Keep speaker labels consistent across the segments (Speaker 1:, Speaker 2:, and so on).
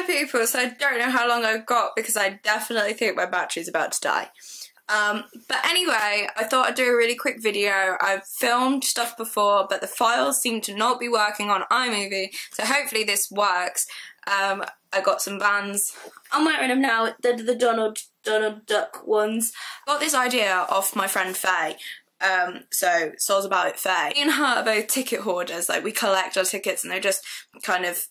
Speaker 1: people, so I don't know how long I've got because I definitely think my battery's about to die. But anyway, I thought I'd do a really quick video. I've filmed stuff before, but the files seem to not be working on iMovie, so hopefully this works. I got some Vans. I'm wearing them now, the Donald Duck ones. I got this idea off my friend Faye. So Soz About It Faye. Me and her are both ticket hoarders, like we collect our tickets and they're just kind of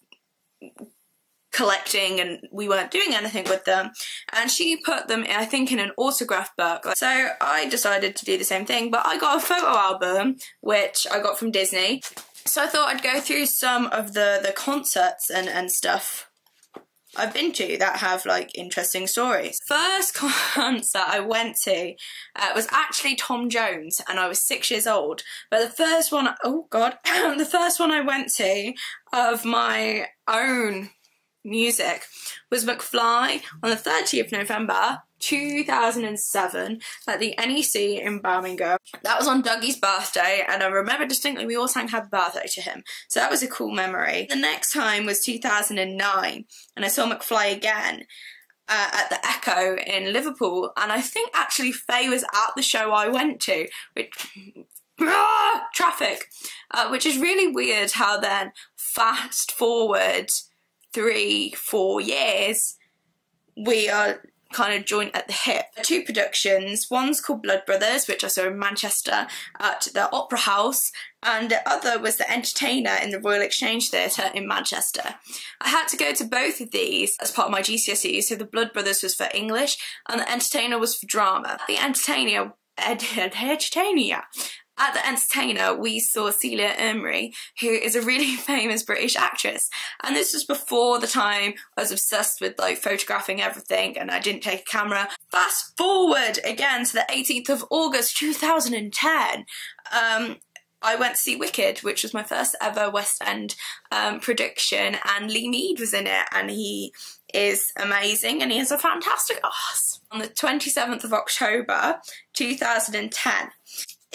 Speaker 1: collecting and we weren't doing anything with them, and she put them I think in an autograph book. So I decided to do the same thing, but I got a photo album which I got from Disney, so I thought I'd go through some of the concerts and stuff I've been to that have like interesting stories. First concert I went to was actually Tom Jones, and I was 6 years old, but the first one, oh god, the first one I went to of my own music was McFly on the 30th of November 2007 at the NEC in Birmingham. That was on Dougie's birthday, and I remember distinctly we all sang happy birthday to him, so that was a cool memory. The next time was 2009 and I saw McFly again at the Echo in Liverpool, and I think actually Faye was at the show I went to, which traffic, which is really weird how then fast forward 3-4 years we are kind of joined at the hip. Two productions, one's called Blood Brothers, which I saw in Manchester at the Opera House, and the other was The Entertainer in the Royal Exchange Theatre in Manchester. I had to go to both of these as part of my GCSEs, so the Blood Brothers was for English and The Entertainer was for drama. At The Entertainer, we saw Celia Imrie, who is a really famous British actress. And this was before the time I was obsessed with like photographing everything and I didn't take a camera. Fast forward again to the 18th of August 2010. I went to see Wicked, which was my first ever West End production, and Lee Mead was in it, and he is amazing and he has a fantastic ass. On the 27th of October 2010.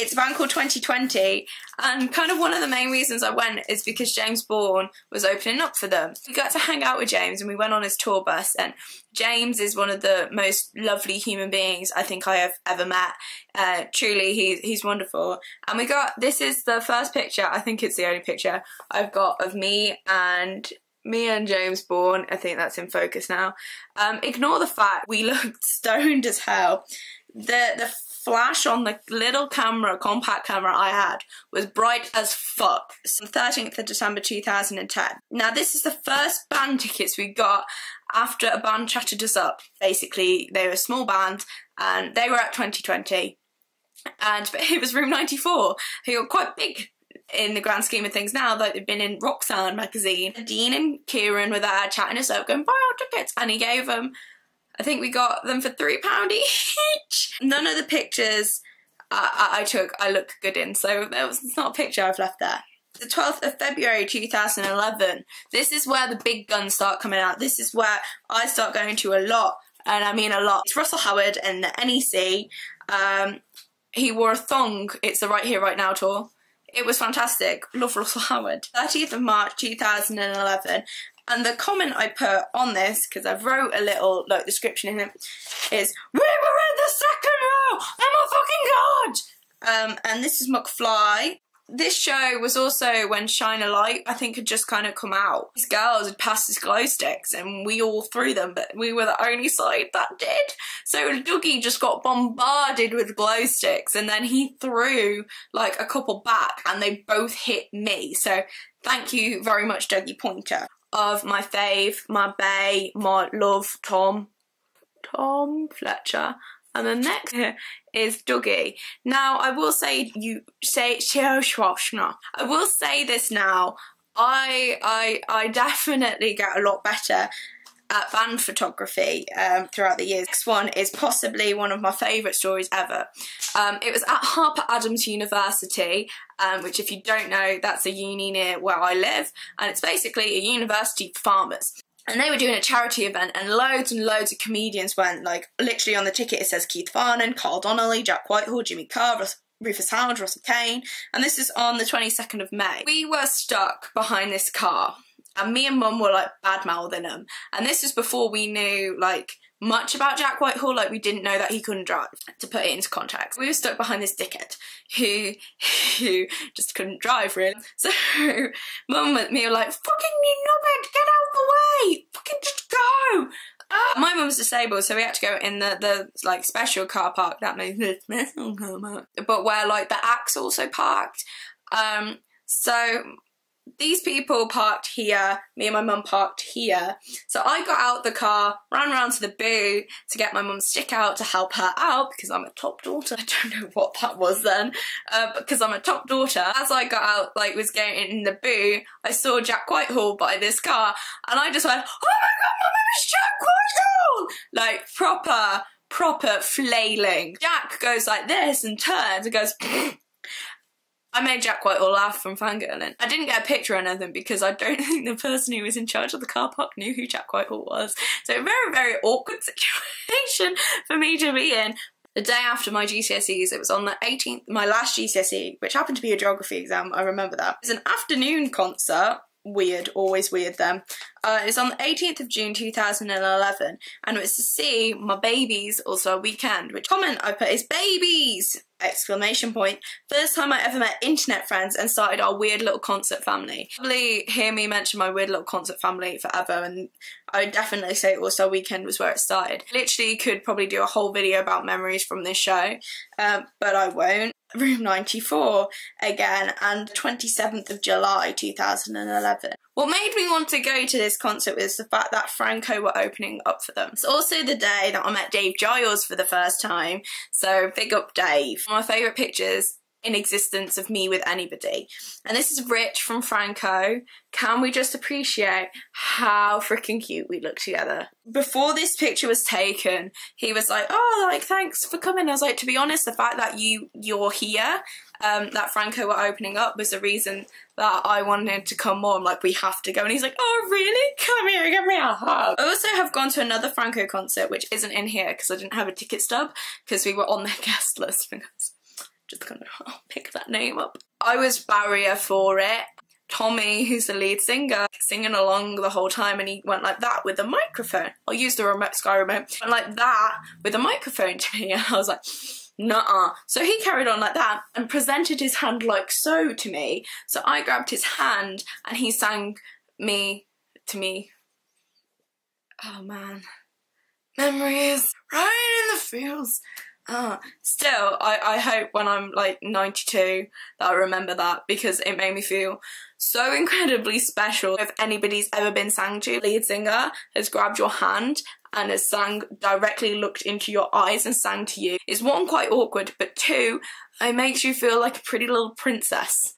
Speaker 1: It's a band called 2020, and kind of one of the main reasons I went is because James Bourne was opening up for them. We got to hang out with James and we went on his tour bus, and James is one of the most lovely human beings I think I have ever met. Truly, he's wonderful. And this is the first picture, I think it's the only picture I've got of me and James Bourne. I think that's in focus now. Ignore the fact we looked stoned as hell. The flash on the little compact camera I had was bright as fuck. So 13th of December 2010. Now this is the first band tickets we got after a band chatted us up. Basically they were a small band and they were at 2020, but it was room 94, who are quite big in the grand scheme of things now, like they've been in Roxanne magazine. Dean and Kieran were there chatting us up going, buy our tickets, and he gave them, I think we got them for £3 each. None of the pictures I took I look good in, so it's not a picture I've left there. The 12th of February 2011, this is where the big guns start coming out. This is where I start going to a lot, and I mean a lot. It's Russell Howard and the NEC. He wore a thong. It's the Right Here Right Now tour. It was fantastic. Love Russell Howard. 30th of March 2011. And the comment I put on this, because I've wrote a little like description in it, is, we were in the second row! Oh my fucking god! And this is McFly. This show was also when Shine a Light, I think, had just kind of come out. These girls had passed us glow sticks and we all threw them, but we were the only side that did. So Dougie just got bombarded with glow sticks, and then he threw like a couple back and they both hit me. So thank you very much, Dougie Pointer. Of my fave, my bae, my love, Tom Fletcher. And the next is Dougie. Now, I will say I will say this now. I definitely get a lot better at band photography throughout the years. Next one is possibly one of my favourite stories ever. It was at Harper Adams University, which, if you don't know, that's a uni near where I live, and it's basically a university for farmers. And they were doing a charity event, and loads of comedians went. Like, literally on the ticket it says Keith Farnan, Carl Donnelly, Jack Whitehall, Jimmy Carr, Rufus Howard, Russell Kane, and this is on the 22nd of May. We were stuck behind this car, and me and Mum were like bad mouthing him. And this was before we knew like much about Jack Whitehall, like we didn't know that he couldn't drive. To put it into context, we were stuck behind this dickhead who just couldn't drive really. So Mum and me were like, fucking you knobhead, get out of the way, fucking just go. My mum's disabled, so we had to go in the like special car park that made the special car park, but where like the acts also parked. So these people parked here, me and my mum parked here. So I got out the car, ran around to the boot to get my mum's stick out to help her out because I'm a top daughter. I don't know what that was then, because I'm a top daughter. As I got out, like was getting in the boot, I saw Jack Whitehall by this car and I just went, oh my god, my mum is Jack Whitehall! Like proper flailing. Jack goes like this and turns and goes, I made Jack Whitehall laugh from fangirling. I didn't get a picture or anything because I don't think the person who was in charge of the car park knew who Jack Whitehall was. So a very, very awkward situation for me to be in. The day after my GCSEs, it was on the 18th, my last GCSE, which happened to be a geography exam, I remember that. It was an afternoon concert. Weird, always weird then. It was on the 18th of June 2011 and it was to see my babies also a weekend, which comment I put is babies! Exclamation point. First time I ever met internet friends and started our weird little concert family. Probably hear me mention my weird little concert family forever, and I would definitely say also weekend was where it started. Literally could probably do a whole video about memories from this show, but I won't. Room 94 again, and 27th of July 2011. What made me want to go to this concert was the fact that Franco were opening up for them. It's also the day that I met Dave Giles for the first time, so big up Dave. One of my favourite pictures in existence of me with anybody. And this is Rich from Franco. Can we just appreciate how freaking cute we look together? Before this picture was taken, he was like, oh, like, thanks for coming. I was like, to be honest, the fact that you're here, that Franco were opening up was the reason that I wanted to come more. I'm like, we have to go. And he's like, oh, really? Come here, give me a hug. I also have gone to another Franco concert, which isn't in here because I didn't have a ticket stub because we were on their guest list because just gonna pick that name up. I was barrier for it. Tommy, who's the lead singer, singing along the whole time, and he went like that with the microphone. I'll use the remote, Sky remote. Went like that with a microphone to me, and I was like, nuh-uh. So he carried on like that and presented his hand like so to me. So I grabbed his hand and he sang to me. Oh man, memories right in the fields. Still, I hope when I'm like 92 that I remember that because it made me feel so incredibly special. If anybody's ever been sang to, lead singer has grabbed your hand and has sang directly, looked into your eyes and sang to you. It's one, quite awkward, but two, it makes you feel like a pretty little princess.